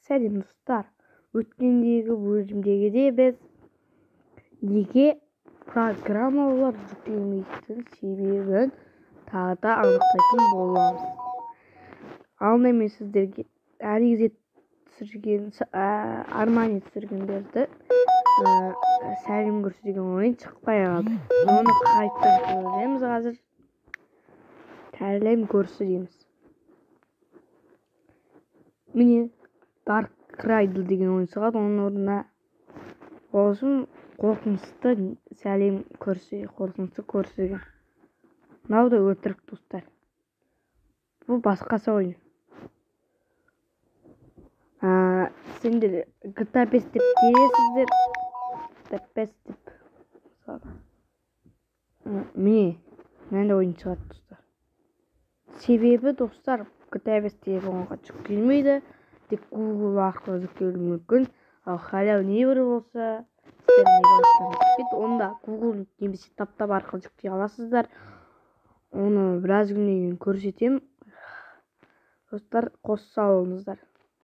Сәлем достар. Өткендегі бөлімдегідей біз неге программалар жүктелмейтін себебін тағы да анықтайтын боламыз. Ал мен сіздерге арман түсіргендерді сәлем көрсі деген ойын шықпай қалды. Оны қайтып көреміз қазір. Сәлем көрсі дейміз. Міне Dark Cradle деген ойын шығады, оның орнына болсын қорқынышты сәлем көрсі, қорқынышты көрсі деген. Мынау да өтірік достар. Бұл басқасы ойын. Сендер GTA 5 деп келесіздер. GTA 5 деп. Міне, мынандай ойын шығады достар. Себебі достар GTA 5 деген ойынға жүктелмейді. Тек Google арқылы жүктелуі мүмкін. Ал Hello Neighbor болса, онда Google немесе TapTap арқылы жүктей аласыздар. Оны біраз күннен кейін көрсетемін. Достар, қоса алыңыздар.